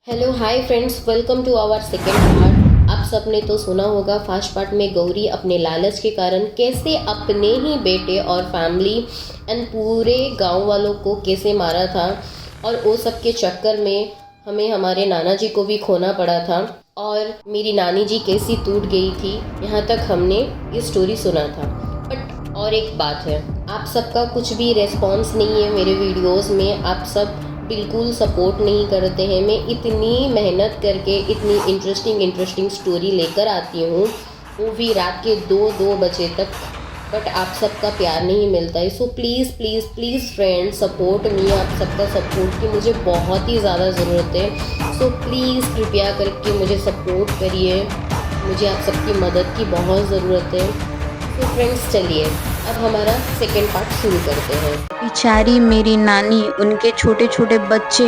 Hello hi friends, welcome to our second part. आप सबने तो सुना होगा फर्स्ट पार्ट में गौरी अपने लालच के कारण कैसे अपने ही बेटे और फैमिली एंड पूरे गांव वालों को कैसे मारा था, और वो सब के चक्कर में हमें हमारे नाना जी को भी खोना पड़ा था और मेरी नानी जी कैसी टूट गई थी। यहाँ तक हमने ये स्टोरी सुना था। बट और एक बात है, आप सबका कुछ भी रेस्पॉन्स नहीं है मेरे वीडियोज़ में। आप सब बिल्कुल सपोर्ट नहीं करते हैं। मैं इतनी मेहनत करके इतनी इंटरेस्टिंग स्टोरी लेकर आती हूँ, वो भी रात के 2 बजे तक, बट आप सबका प्यार नहीं मिलता है। So please please please friends, support me. आप सबका सपोर्ट की मुझे बहुत ही ज़्यादा ज़रूरत है। सो प्लीज़ कृपया करके मुझे सपोर्ट करिए, मुझे आप सबकी मदद की बहुत ज़रूरत है। तो फ्रेंड्स चलिए अब हमारा सेकेंड पार्ट शुरू करते हैं। बेचारी मेरी नानी, उनके छोटे छोटे बच्चे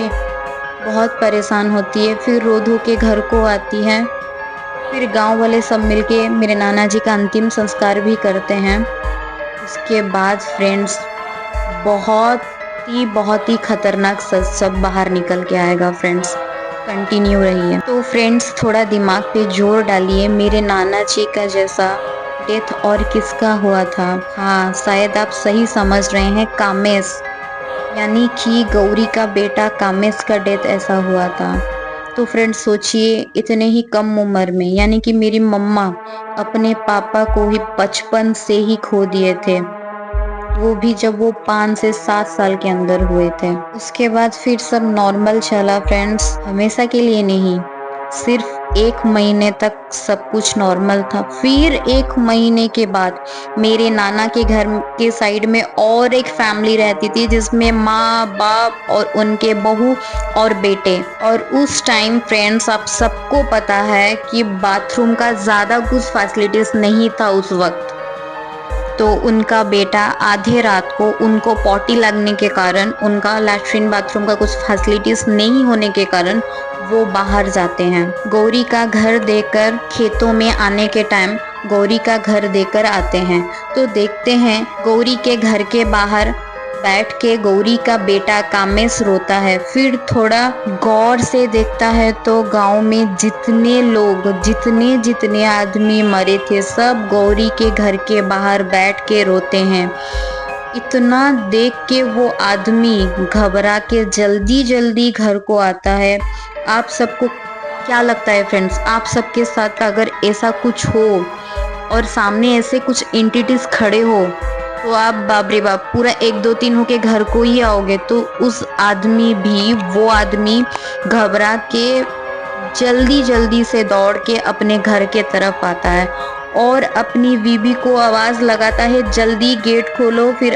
बहुत परेशान होती है, फिर रो धो के घर को आती है। फिर गांव वाले सब मिलके मेरे नाना जी का अंतिम संस्कार भी करते हैं। उसके बाद फ्रेंड्स बहुत ही खतरनाक सब बाहर निकल के आएगा। फ्रेंड्स कंटिन्यू रहिए। तो फ्रेंड्स थोड़ा दिमाग पे जोर डालिए। मेरे नाना जी का जैसा डेथ और किसका हुआ था? हाँ, शायद आप सही समझ रहे हैं, कामेश, यानी कि गौरी का बेटा कामेश का डेथ ऐसा हुआ था। तो फ्रेंड्स सोचिए, इतने ही कम उम्र में, यानी कि मेरी मम्मा अपने पापा को ही बचपन से ही खो दिए थे, वो भी जब वो 5 से 7 साल के अंदर हुए थे। उसके बाद फिर सब नॉर्मल चला फ्रेंड्स, हमेशा के लिए नहीं, सिर्फ 1 महीने तक सब कुछ नॉर्मल था। फिर 1 महीने के बाद मेरे नाना के घर के साइड में और एक फैमिली रहती थी, जिसमें माँ बाप और उनके बहू और बेटे। और उस टाइम फ्रेंड्स आप सबको पता है कि बाथरूम का ज़्यादा कुछ फैसिलिटीज नहीं था उस वक्त। तो उनका बेटा आधे रात को, उनको पॉटी लगने के कारण, उनका लैट्रिन बाथरूम का कुछ फैसिलिटीज नहीं होने के कारण वो बाहर जाते हैं। गौरी का घर देकर खेतों में आने के टाइम गौरी का घर देकर आते हैं। तो देखते हैं गौरी के घर के बाहर बैठ के गौरी का बेटा कामेश रोता है। फिर थोड़ा गौर से देखता है तो गांव में जितने लोग, जितने आदमी मरे थे, सब गौरी के घर के बाहर बैठ के रोते हैं। इतना देख के वो आदमी घबरा के जल्दी घर को आता है। आप सबको क्या लगता है फ्रेंड्स, आप सबके साथ अगर ऐसा कुछ हो और सामने ऐसे कुछ एंटिटीज खड़े हो, तो आप बाप रे बाप पूरा 1 2 3 होके घर को ही आओगे? तो उस आदमी भी, वो आदमी घबरा के जल्दी से दौड़ के अपने घर के तरफ आता है और अपनी बीबी को आवाज लगाता है, जल्दी गेट खोलो। फिर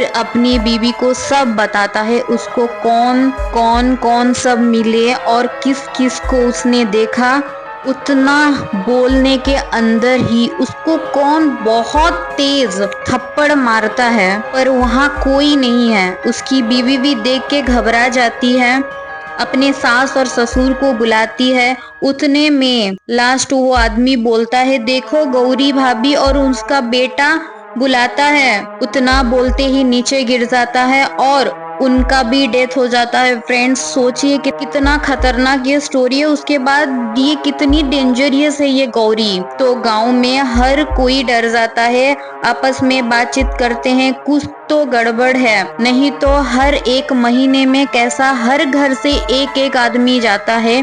अपनी बीबी को सब बताता है, उसको कौन सब मिले और किस को उसने देखा। उतना बोलने के अंदर ही उसको कौन बहुत तेज थप्पड़ मारता है, पर वहाँ कोई नहीं है। उसकी बीवी भी देख के घबरा जाती है, अपने सास और ससुर को बुलाती है। उतने में लास्ट वो आदमी बोलता है, देखो गौरी भाभी और उसका बेटा बुलाता है। उतना बोलते ही नीचे गिर जाता है और उनका भी डेथ हो जाता है। फ्रेंड्स सोचिए कि कितना खतरनाक ये स्टोरी है। उसके बाद ये कितनी डेंजरियस है ये गौरी। तो गांव में हर कोई डर जाता है, आपस में बातचीत करते हैं, कुछ तो गड़बड़ है। नहीं तो हर 1 महीने में कैसा हर घर से एक आदमी जाता है।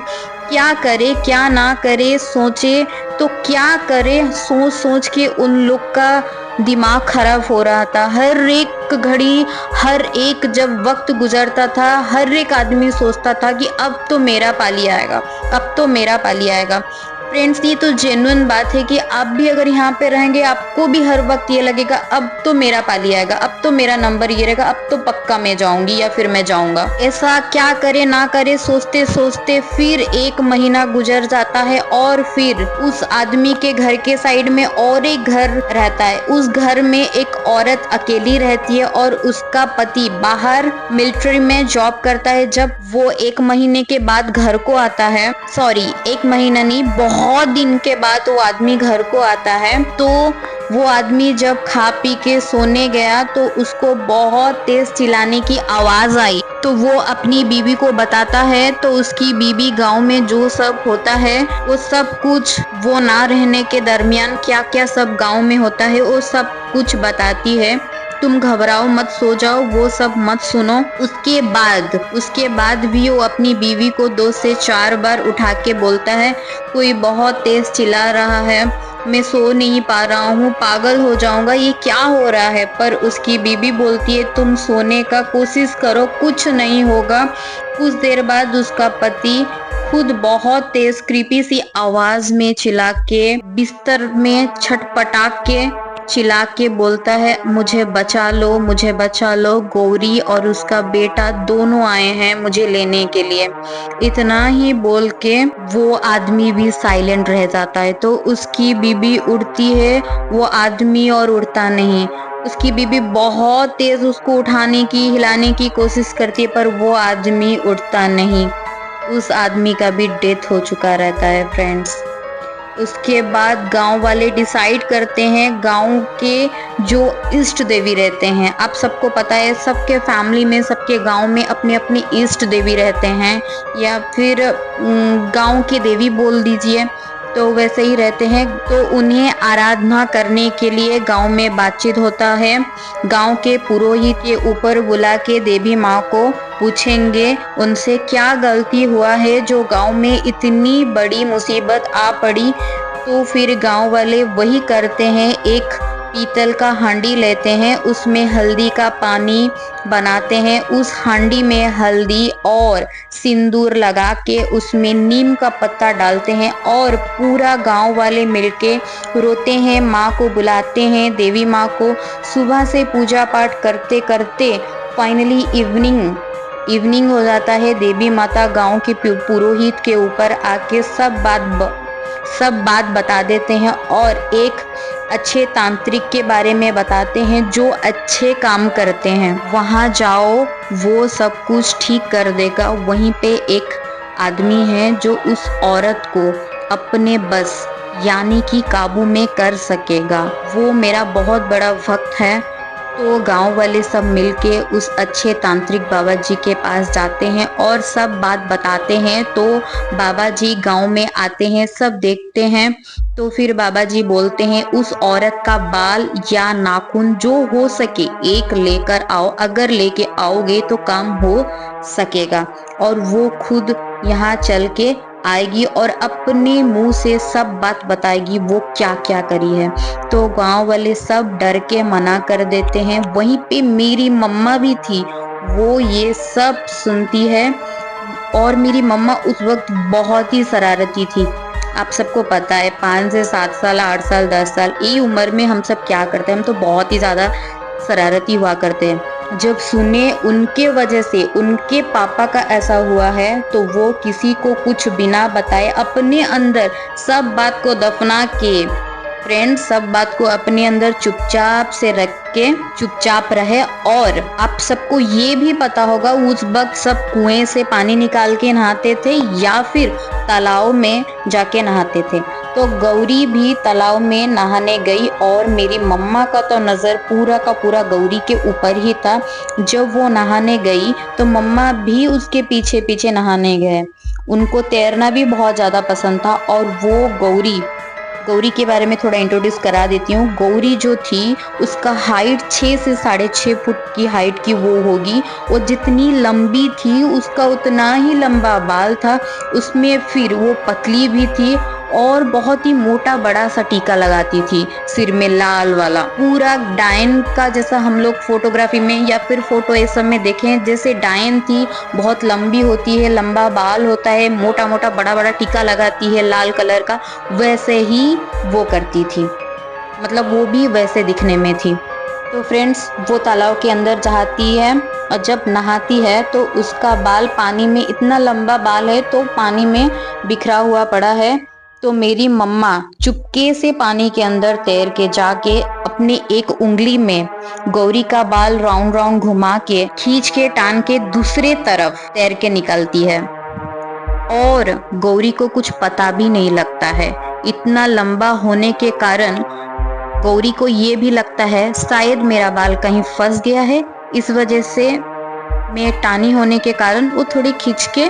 क्या करे क्या ना करे, सोचे तो क्या करे, सोच के उन लोग का दिमाग खराब हो रहा था। हर एक घड़ी, हर एक जब वक्त गुजरता था, हर एक आदमी सोचता था कि अब तो मेरा पाली आएगा, अब तो मेरा पाली आएगा। फ्रेंड्स ये तो जेन्युइन बात है कि आप भी अगर यहाँ पे रहेंगे, आपको भी हर वक्त ये लगेगा अब तो मेरा पाली आएगा, अब तो मेरा नंबर ये रहेगा, अब तो पक्का मैं जाऊंगी या फिर मैं जाऊंगा। ऐसा क्या करे ना करे सोचते फिर 1 महीना गुजर जाता है और फिर उस आदमी के घर के साइड में और एक घर रहता है। उस घर में एक औरत अकेली रहती है और उसका पति बाहर मिलिट्री में जॉब करता है। जब वो 1 महीने के बाद घर को आता है, सॉरी 1 महीना नहीं, बहुत दिन के बाद वो आदमी घर को आता है, तो वो आदमी जब खा पी के सोने गया तो उसको बहुत तेज चिल्लाने की आवाज आई। तो वो अपनी बीवी को बताता है, तो उसकी बीवी गांव में जो सब होता है वो सब कुछ, वो ना रहने के दरमियान क्या क्या सब गांव में होता है वो सब कुछ बताती है। तुम घबराओ मत, सो जाओ, वो सब मत सुनो। उसके बाद भी वो अपनी बीवी को 2 से 4 बार उठा के बोलता है, कोई बहुत तेज चिल्ला रहा है, मैं सो नहीं पा रहा हूँ, पागल हो जाऊंगा, ये क्या हो रहा है। पर उसकी बीवी बोलती है, तुम सोने का कोशिश करो, कुछ नहीं होगा। कुछ देर बाद उसका पति खुद बहुत तेज क्रीपी सी आवाज में चिल्ला के, बिस्तर में छटपटा के चिल्ला के बोलता है, मुझे बचा लो, मुझे बचा लो, गौरी और उसका बेटा दोनों आए हैं मुझे लेने के लिए। इतना ही बोल के वो आदमी भी साइलेंट रह जाता है। तो उसकी बीबी उठती है, वो आदमी और उठता नहीं। उसकी बीबी बहुत तेज उसको उठाने की, हिलाने की कोशिश करती है, पर वो आदमी उठता नहीं। उस आदमी का भी डेथ हो चुका रहता है फ्रेंड्स। उसके बाद गांव वाले डिसाइड करते हैं, गांव के जो इष्ट देवी रहते हैं, आप सबको पता है सबके फैमिली में, सबके गांव में अपने अपने इष्ट देवी रहते हैं, या फिर गांव के देवी बोल दीजिए, तो वैसे ही रहते हैं। तो उन्हें आराधना करने के लिए गांव में बातचीत होता है। गांव के पुरोहित के ऊपर बुला के देवी माँ को पूछेंगे उनसे क्या गलती हुआ है जो गांव में इतनी बड़ी मुसीबत आ पड़ी। तो फिर गांव वाले वही करते हैं, एक पीतल का हांडी लेते हैं, उसमें हल्दी का पानी बनाते हैं, उस हांडी में हल्दी और सिंदूर लगा के उसमें नीम का पत्ता डालते हैं और पूरा गांव वाले मिलके रोते हैं, माँ को बुलाते हैं, देवी माँ को। सुबह से पूजा पाठ करते करते फाइनली इवनिंग हो जाता है। देवी माता गांव के पुरोहित के ऊपर आके सब बात बता देते हैं और एक अच्छे तांत्रिक के बारे में बताते हैं जो अच्छे काम करते हैं। वहां जाओ, वो सब कुछ ठीक कर देगा। वहीं पे एक आदमी है जो उस औरत को अपने बस यानी कि काबू में कर सकेगा। वो मेरा बहुत बड़ा भक्त है। तो गांव वाले सब मिलके उस अच्छे तांत्रिक बाबा जी के पास जाते हैं और सब बात बताते हैं। तो बाबा जी गांव में आते हैं, सब देखते हैं। तो फिर बाबा जी बोलते हैं, उस औरत का बाल या नाखून जो हो सके एक लेकर आओ, अगर लेके आओगे तो काम हो सकेगा। और वो खुद यहाँ चल के आएगी और अपने मुंह से सब बात बताएगी वो क्या क्या करी है। तो गांव वाले सब डर के मना कर देते हैं। वहीं पे मेरी मम्मा भी थी, वो ये सब सुनती है। और मेरी मम्मा उस वक्त बहुत ही शरारती थी। आप सबको पता है 5 से 7 साल, 8 साल, 10 साल, ये उम्र में हम सब क्या करते हैं, हम तो बहुत ही ज्यादा शरारती हुआ करते हैं। जब सुने उनके वजह से उनके पापा का ऐसा हुआ है, तो वो किसी को कुछ बिना बताए अपने अंदर सब बात को दफना के, फ्रेंड्स, सब बात को अपने अंदर चुपचाप से रख के चुपचाप रहे। और आप सबको ये भी पता होगा उस वक्त सब कुएं से पानी निकाल के नहाते थे या फिर तालाब में जाके नहाते थे। तो गौरी भी तालाब में नहाने गई और मेरी मम्मा का तो नजर पूरा का पूरा गौरी के ऊपर ही था। जब वो नहाने गई तो मम्मा भी उसके पीछे पीछे नहाने गए। उनको तैरना भी बहुत ज्यादा पसंद था। और वो गौरी के बारे में थोड़ा इंट्रोड्यूस करा देती हूँ। गौरी जो थी उसका हाइट 6 से 6.5 फुट की हाइट की वो होगी। वो जितनी लंबी थी उसका उतना ही लंबा बाल था उसमें। फिर वो पतली भी थी और बहुत ही मोटा बड़ा सा टीका लगाती थी सिर में, लाल वाला, पूरा डायन का जैसा हम लोग फोटोग्राफी में या फिर फोटो इस सब में देखें, जैसे डायन थी, बहुत लंबी होती है, लंबा बाल होता है, मोटा मोटा बड़ा बड़ा टीका लगाती है लाल कलर का, वैसे ही वो करती थी। मतलब वो भी वैसे दिखने में थी। तो फ्रेंड्स, वो तालाब के अंदर जाती है और जब नहाती है तो उसका बाल पानी में, इतना लंबा बाल है तो पानी में बिखरा हुआ पड़ा है। तो मेरी मम्मा चुपके से पानी के अंदर तैर के जाके अपनी एक उंगली में गौरी का बाल राउंड राउंड घुमा के खींच के टान के दूसरे तरफ तैर के निकलती है। और गौरी को कुछ पता भी नहीं लगता है। इतना लंबा होने के कारण गौरी को ये भी लगता है शायद मेरा बाल कहीं फंस गया है, इस वजह से मैं टानी होने के कारण वो थोड़ी खींच के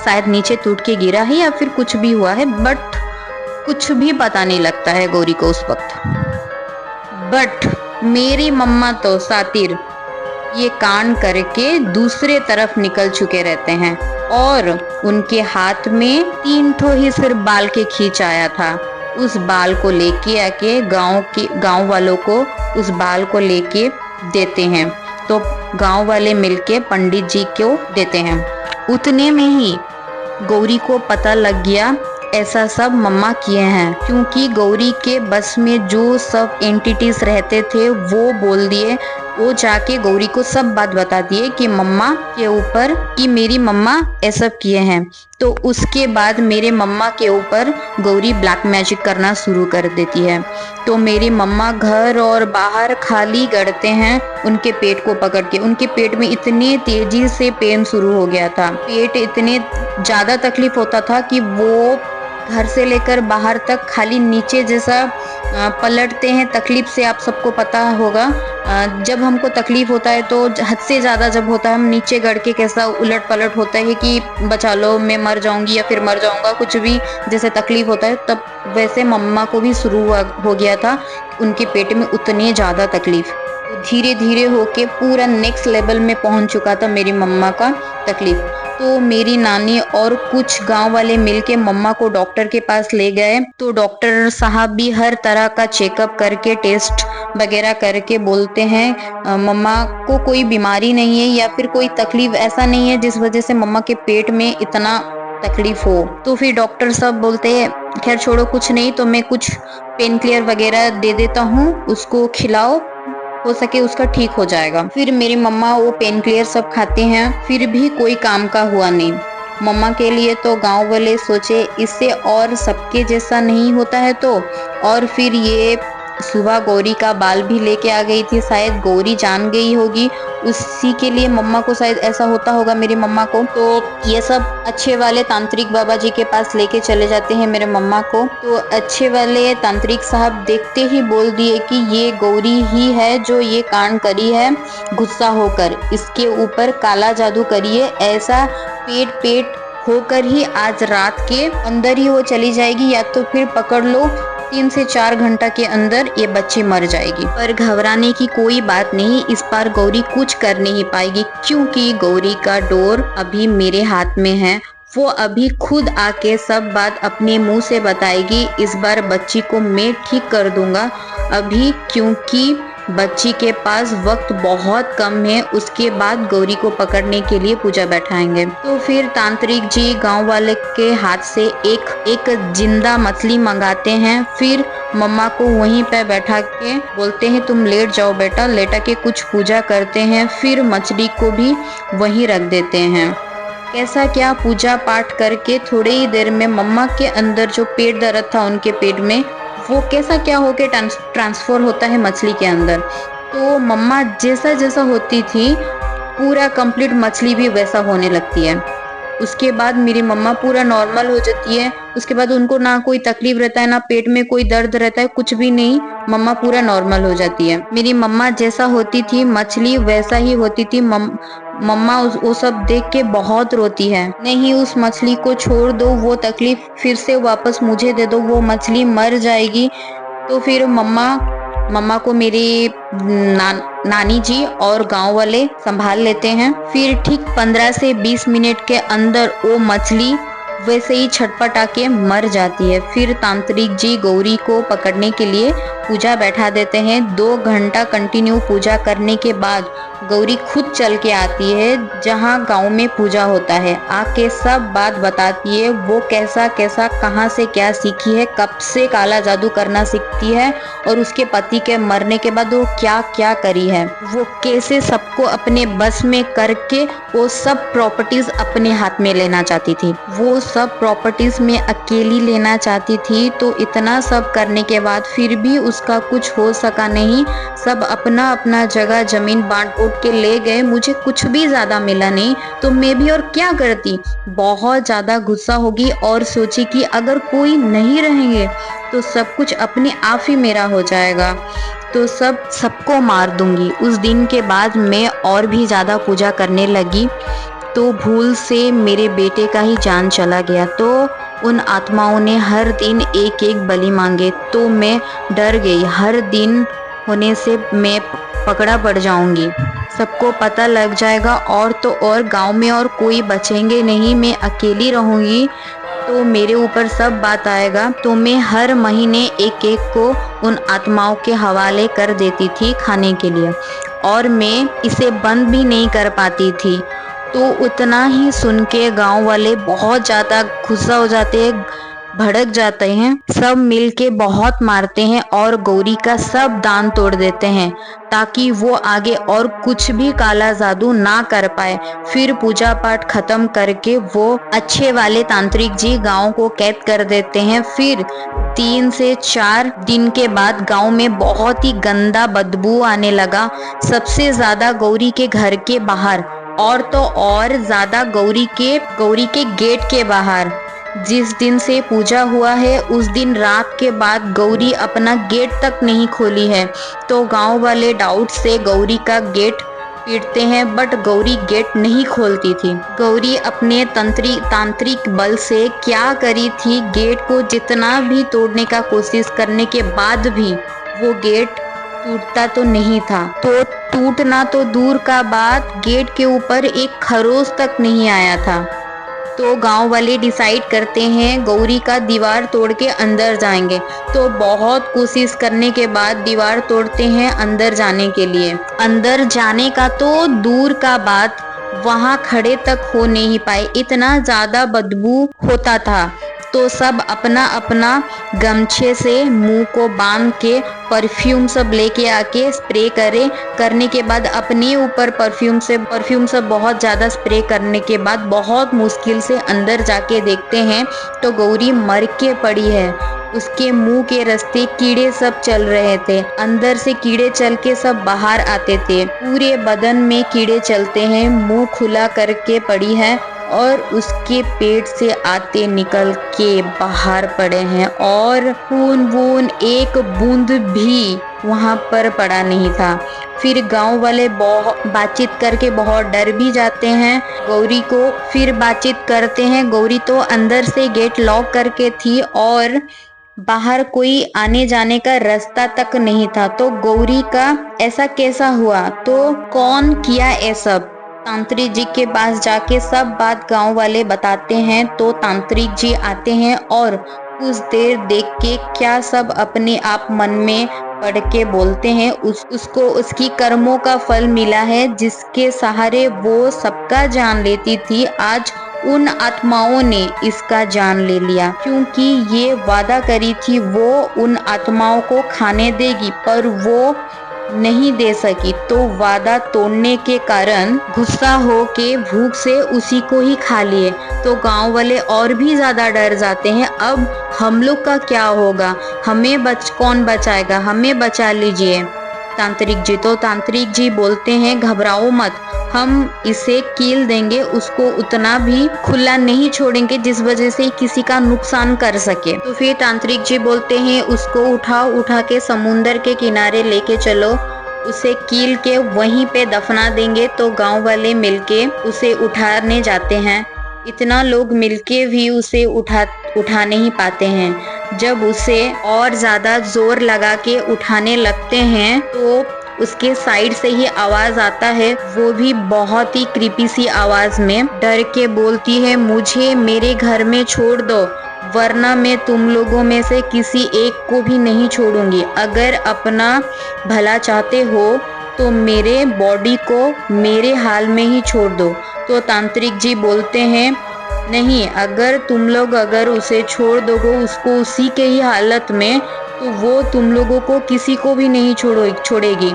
शायद नीचे टूट के गिरा है या फिर कुछ भी हुआ है, बट कुछ भी पता नहीं लगता है गौरी को उस वक्त। बट मेरी मम्मा तो सातिर ये कांड करके दूसरे तरफ निकल चुके रहते हैं और उनके हाथ में 3 ठो ही सिर्फ बाल के खींच आया था। उस बाल को लेके आके गांव वालों को उस बाल को लेके देते हैं, तो गांव वाले मिलके पंडित जी को देते हैं। उतने में ही गौरी को पता लग गया ऐसा सब मम्मा किए हैं, क्योंकि गौरी के बस में जो सब एंटिटीज रहते थे वो बोल दिए, वो जाके गौरी को सब बात बता दिए कि मम्मा के ऊपर, कि मेरी मम्मा ऐसा किए हैं। तो उसके बाद मेरे मम्मा के ऊपर गौरी ब्लैक मैजिक करना शुरू कर देती है। तो मेरी मम्मा घर और बाहर खाली गढ़ते हैं उनके पेट को पकड़ के। उनके पेट में इतने तेजी से पेन शुरू हो गया था, पेट इतने ज्यादा तकलीफ होता था कि वो घर से लेकर बाहर तक खाली नीचे जैसा पलटते हैं। तकलीफ से आप सबको पता होगा, जब हमको तकलीफ होता है तो हद से ज़्यादा जब होता है हम नीचे गड़ के कैसा उलट पलट होता है कि बचा लो, मैं मर जाऊंगी या फिर मर जाऊंगा, कुछ भी जैसे तकलीफ होता है, तब वैसे मम्मा को भी शुरू हो गया था। उनके पेट में उतनी ज़्यादा तकलीफ, धीरे धीरे होके पूरा नेक्स्ट लेवल में पहुंच चुका था मेरी मम्मा का तकलीफ। तो मेरी नानी और कुछ गांव वाले मिलके मम्मा को डॉक्टर के पास ले गए। तो डॉक्टर साहब भी हर तरह का चेकअप करके टेस्ट वगैरह करके बोलते हैं मम्मा को कोई बीमारी नहीं है या फिर कोई तकलीफ ऐसा नहीं है जिस वजह से मम्मा के पेट में इतना तकलीफ हो। तो फिर डॉक्टर साहब बोलते हैं खैर छोड़ो, कुछ नहीं तो मैं कुछ पेन किलर वगैरह दे देता हूँ, उसको खिलाओ, हो सके उसका ठीक हो जाएगा। फिर मेरी मम्मा वो पेन किलर सब खाते हैं, फिर भी कोई काम का हुआ नहीं। मम्मा के लिए तो गांव वाले सोचे इससे और सबके जैसा नहीं होता है तो, और फिर ये सुबह गौरी का बाल भी लेके आ गई थी, शायद गौरी जान गई होगी, उसी के लिए मम्मा को शायद ऐसा होता होगा मेरी मम्मा को। तो ये सब अच्छे वाले तांत्रिक बाबा जी के पास लेके चले जाते हैं मेरे मम्मा को। तो अच्छे वाले तांत्रिक साहब देखते ही बोल दिए कि ये गौरी ही है जो ये कांड करी है, गुस्सा होकर इसके ऊपर काला जादू करिए, ऐसा पेट होकर ही आज रात के अंदर ही वो चली जाएगी, या तो फिर पकड़ लो 3 से 4 घंटा के अंदर ये बच्ची मर जाएगी। पर घबराने की कोई बात नहीं, इस बार गौरी कुछ कर नहीं पाएगी, क्योंकि गौरी का डोर अभी मेरे हाथ में है। वो अभी खुद आके सब बात अपने मुंह से बताएगी। इस बार बच्ची को मैं ठीक कर दूंगा अभी, क्योंकि बच्ची के पास वक्त बहुत कम है। उसके बाद गौरी को पकड़ने के लिए पूजा बैठाएंगे। तो फिर तांत्रिक जी गांव वाले के हाथ से एक जिंदा मछली मंगाते हैं। फिर मम्मा को वहीं पे बैठा के बोलते हैं तुम लेट जाओ बेटा, लेटा के कुछ पूजा करते हैं। फिर मछली को भी वहीं रख देते हैं। कैसा क्या पूजा पाठ करके थोड़ी ही देर में मम्मा के अंदर जो पेट दर्द था उनके पेट में, वो कैसा क्या होके ट्रांसफर होता है मछली के अंदर। तो मम्मा जैसा जैसा होती थी पूरा कंप्लीट मछली भी वैसा होने लगती है। उसके बाद मेरी मम्मा पूरा नॉर्मल हो जाती है। उसके बाद उनको ना कोई तकलीफ रहता है, ना पेट में कोई दर्द रहता है, कुछ भी नहीं, मम्मा पूरा नॉर्मल हो जाती है। मेरी मम्मा जैसा होती थी मछली वैसा ही होती थी। मम्मा वो सब देख के बहुत रोती है, नहीं उस मछली को छोड़ दो, वो तकलीफ फिर से वापस मुझे दे दो, वो मछली मर जाएगी। तो फिर मम्मा को मेरी नानी जी और गांव वाले संभाल लेते हैं। फिर ठीक 15 से 20 मिनट के अंदर वो मछली वैसे ही छटपटा के मर जाती है। फिर तांत्रिक जी गौरी को पकड़ने के लिए पूजा बैठा देते हैं। 2 घंटा कंटिन्यू पूजा करने के बाद गौरी खुद चल के आती है जहाँ गांव में पूजा होता है, आके सब बात बताती है। वो कैसा कैसा कहाँ से क्या सीखी है, कब से काला जादू करना सीखती है, और उसके पति के मरने के बाद वो क्या क्या करी है, वो कैसे सबको अपने बस में करके वो सब प्रॉपर्टीज अपने हाथ में लेना चाहती थी। वो सब प्रॉपर्टीज में अकेली लेना चाहती थी। तो इतना सब करने के बाद फिर भी उसका कुछ हो सका नहीं। सब अपना अपना जगह जमीन बांट बूट के ले गए, मुझे कुछ भी ज्यादा मिला नहीं। तो मैं भी और क्या करती, बहुत ज्यादा गुस्सा होगी और सोची कि अगर कोई नहीं रहेंगे तो सब कुछ अपने आप ही मेरा हो जाएगा, तो सबको मार दूंगी। उस दिन के बाद मैं और भी ज़्यादा पूजा करने लगी, तो भूल से मेरे बेटे का ही जान चला गया। तो उन आत्माओं ने हर दिन एक एक बलि मांगे, तो मैं डर गई। हर दिन होने से मैं पकड़ा पड़ जाऊंगी, सबको पता लग जाएगा और तो और गांव में और कोई बचेंगे नहीं, मैं अकेली रहूंगी, तो मेरे ऊपर सब बात आएगा। तो मैं हर महीने एक एक को उन आत्माओं के हवाले कर देती थी खाने के लिए, और मैं इसे बंद भी नहीं कर पाती थी। तो उतना ही सुन के गाँव वाले बहुत ज़्यादा गुस्सा हो जाते हैं, भड़क जाते हैं, सब मिलके बहुत मारते हैं और गौरी का सब दान तोड़ देते हैं ताकि वो आगे और कुछ भी काला जादू ना कर पाए। फिर पूजा पाठ खत्म करके वो अच्छे वाले तांत्रिक जी गांव को कैद कर देते हैं। फिर 3 से 4 दिन के बाद गांव में बहुत ही गंदा बदबू आने लगा, सबसे ज्यादा गौरी के घर के बाहर, और तो और ज्यादा गौरी के गेट के बाहर। जिस दिन से पूजा हुआ है उस दिन रात के बाद गौरी अपना गेट तक नहीं खोली है। तो गांव वाले डाउट से गौरी का गेट पीटते हैं, बट गौरी गेट नहीं खोलती थी। गौरी अपने तांत्रिक बल से क्या करी थी, गेट को जितना भी तोड़ने का कोशिश करने के बाद भी वो गेट टूटता तो नहीं था। तो टूटना तो दूर का बात, गेट के ऊपर एक खरोच तक नहीं आया था। तो गांव वाले डिसाइड करते हैं गौरी का दीवार तोड़ के अंदर जाएंगे। तो बहुत कोशिश करने के बाद दीवार तोड़ते हैं अंदर जाने के लिए। अंदर जाने का तो दूर का बात, वहां खड़े तक हो नहीं पाए, इतना ज्यादा बदबू होता था। तो सब अपना अपना गमछे से मुंह को बांध के परफ्यूम सब लेके आके स्प्रे करने के बाद अपने ऊपर परफ्यूम से बहुत ज़्यादा स्प्रे करने के बाद बहुत मुश्किल से अंदर जाके देखते हैं तो गौरी मर के पड़ी है। उसके मुंह के रास्ते कीड़े सब चल रहे थे, अंदर से कीड़े चल के सब बाहर आते थे, पूरे बदन में कीड़े चलते हैं, मुंह खुला करके पड़ी है और उसके पेट से आते निकल के बाहर पड़े हैं और खून वून एक बूंद भी वहां पर पड़ा नहीं था। फिर गांव वाले बातचीत करके बहुत डर भी जाते हैं गौरी को। फिर बातचीत करते हैं, गौरी तो अंदर से गेट लॉक करके थी और बाहर कोई आने जाने का रास्ता तक नहीं था। तो गौरी का ऐसा कैसा हुआ, तो कौन किया ये सब। तांत्रिक जी के पास जाके सब बात गांव वाले बताते हैं। तो तांत्रिक जी आते हैं और कुछ देर देख के क्या सब अपने आप मन में पढ़ के बोलते हैं उसको उसकी कर्मों का फल मिला है, जिसके सहारे वो सबका जान लेती थी। आज उन आत्माओं ने इसका जान ले लिया, क्योंकि ये वादा करी थी वो उन आत्माओं को खाने देगी, पर वो नहीं दे सकी। तो वादा तोड़ने के कारण गुस्सा हो के भूख से उसी को ही खा लिए। तो गांव वाले और भी ज्यादा डर जाते हैं, अब हम लोग का क्या होगा, हमें कौन बचाएगा, हमें बचा लीजिए तांत्रिक जी। तो तांत्रिक जी बोलते हैं घबराओ मत, हम इसे कील देंगे, उसको उतना भी खुला नहीं छोड़ेंगे जिस वजह से किसी का नुकसान कर सके। तो फिर तांत्रिक जी बोलते हैं उसको उठा के समुंदर के किनारे लेके चलो, उसे कील के वहीं पे दफना देंगे। तो गांव वाले मिलके उसे उठाने जाते हैं। इतना लोग मिलके भी उसे उठा नहीं पाते हैं। जब उसे और ज्यादा जोर लगा के उठाने लगते हैं तो उसके साइड से ही आवाज आता है, वो भी बहुत ही क्रीपी सी आवाज में डर के बोलती है मुझे मेरे घर में छोड़ दो, वरना मैं तुम लोगों में से किसी एक को भी नहीं छोड़ूंगी। अगर अपना भला चाहते हो तो मेरे बॉडी को मेरे हाल में ही छोड़ दो। तो तांत्रिक जी बोलते हैं नहीं, अगर तुम लोग उसे छोड़ दोगे उसको उसी के ही हालत में, तो वो तुम लोगों को किसी को भी नहीं छोड़ेगी।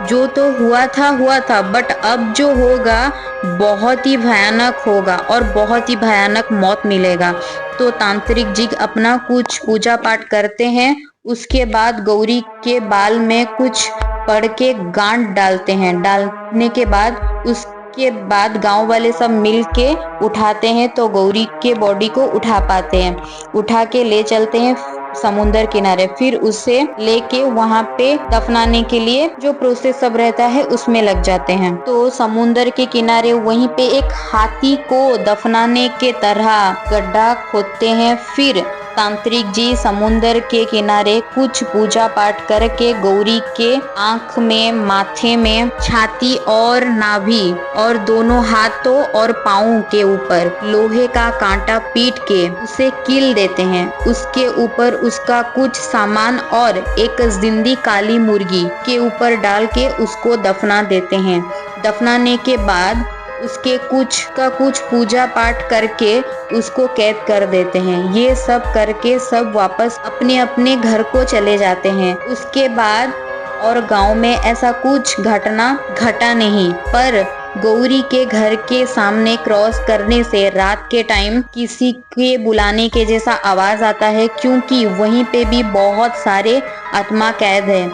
जो तो हुआ था, बट अब जो होगा बहुत ही भयानक होगा और बहुत ही भयानक मौत मिलेगा। तो तांत्रिक जी अपना कुछ पूजा पाठ करते हैं, उसके बाद गौरी के बाल में कुछ पढ़ के गांठ डालते हैं। डालने के बाद उसके बाद गांव वाले सब मिल के उठाते हैं, तो गौरी के बॉडी को उठा पाते हैं, उठा के ले चलते हैं समुंदर किनारे। फिर उसे लेके वहां पे दफनाने के लिए जो प्रोसेस सब रहता है उसमें लग जाते हैं। तो समुंदर के किनारे वहीं पे एक हाथी को दफनाने के तरह गड्ढा खोदते हैं। फिर तांत्रिक जी समुंदर के किनारे कुछ पूजा पाठ करके गौरी के आंख में, माथे में, छाती और नाभि और दोनों हाथों और पाँव के ऊपर लोहे का कांटा पीट के उसे कील देते हैं। उसके ऊपर उसका कुछ सामान और एक जिंदी काली मुर्गी के ऊपर डाल के उसको दफना देते हैं। दफनाने के बाद उसके कुछ पूजा पाठ करके उसको कैद कर देते हैं। ये सब करके सब वापस अपने अपने घर को चले जाते हैं। उसके बाद और गांव में ऐसा कुछ घटना घटा नहीं, पर गौरी के घर के सामने क्रॉस करने से रात के टाइम किसी के बुलाने के जैसा आवाज आता है, क्योंकि वहीं पे भी बहुत सारे आत्मा कैद है।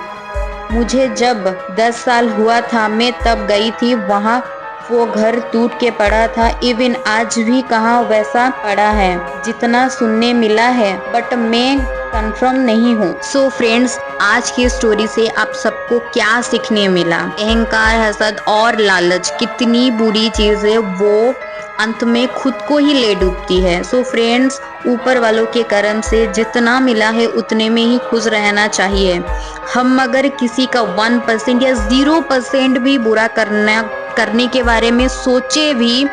मुझे जब 10 साल हुआ था मैं तब गई थी वहाँ, वो घर टूट के पड़ा था। इवन आज भी कहाँ वैसा पड़ा है जितना सुनने मिला है, बट मैं कंफर्म नहीं हूँ। सो फ्रेंड्स, आज की स्टोरी से आप सबको क्या सीखने मिला? अहंकार, हसद और लालच कितनी बुरी चीज है, वो अंत में खुद को ही ले डूबती है। सो फ्रेंड्स, ऊपर वालों के कर्म से जितना मिला है उतने में ही खुश रहना चाहिए। हम अगर किसी का 1% या 0% भी बुरा करने के बारे में सोचे भी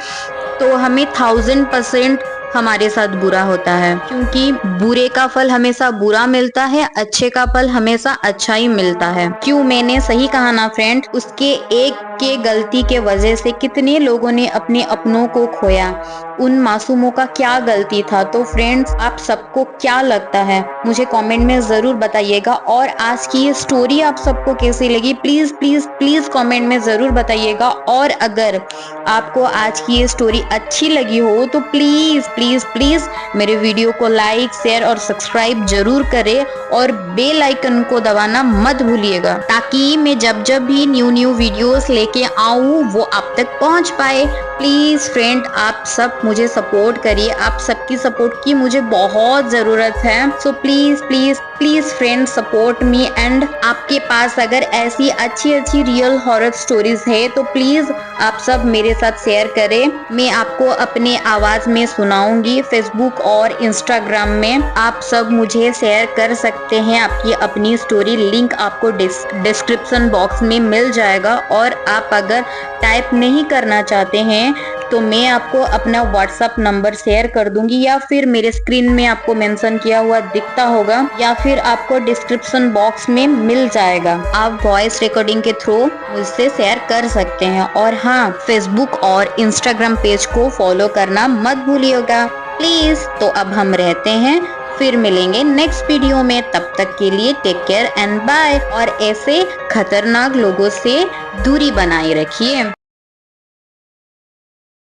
तो हमें 1000% हमारे साथ बुरा होता है, क्योंकि बुरे का फल हमेशा बुरा मिलता है, अच्छे का फल हमेशा अच्छा ही मिलता है। क्यों मैंने सही कहा ना फ्रेंड? उसके एक के गलती के वजह से कितने लोगों ने अपने अपनों को खोया। उन मासूमों का क्या गलती था? तो फ्रेंड्स, आप सबको क्या लगता है मुझे कमेंट में जरूर बताइएगा। और आज की ये स्टोरी आप सबको कैसी लगी प्लीज प्लीज प्लीज कमेंट में जरूर बताइएगा। और अगर आपको आज की ये स्टोरी अच्छी लगी हो तो प्लीज प्लीज प्लीज मेरे वीडियो को लाइक, शेयर और सब्सक्राइब जरूर करें और बेल आइकन को दबाना मत भूलिएगा, ताकि मैं जब भी न्यू वीडियोस लेके आऊं वो आप तक पहुंच पाए। प्लीज फ्रेंड, आप सब मुझे सपोर्ट करिए, आप सबकी सपोर्ट की मुझे बहुत जरूरत है। So please please please friend, support me. And आपके पास अगर ऐसी अच्छी अच्छी रियल हॉरर स्टोरीज है तो प्लीज आप सब मेरे साथ शेयर करें। मैं आपको अपने आवाज में सुनाऊंगी। फेसबुक और इंस्टाग्राम में आप सब मुझे शेयर कर सकते हैं आपकी अपनी स्टोरी। लिंक आपको डिस्क्रिप्शन बॉक्स में मिल जाएगा। और आप अगर टाइप नहीं करना चाहते हैं तो मैं आपको अपना व्हाट्सएप नंबर शेयर कर दूंगी, या फिर मेरे स्क्रीन में आपको मेंशन किया हुआ दिखता होगा, या फिर आपको डिस्क्रिप्शन बॉक्स में मिल जाएगा। आप वॉइस रिकॉर्डिंग के थ्रू मुझसे शेयर कर सकते हैं। और हाँ, फेसबुक और इंस्टाग्राम पेज को फॉलो करना मत भूलिएगा प्लीज। तो अब हम रहते हैं, फिर मिलेंगे नेक्स्ट वीडियो में। तब तक के लिए टेक केयर एंड बाय। और ऐसे खतरनाक लोगों से दूरी बनाए रखिए।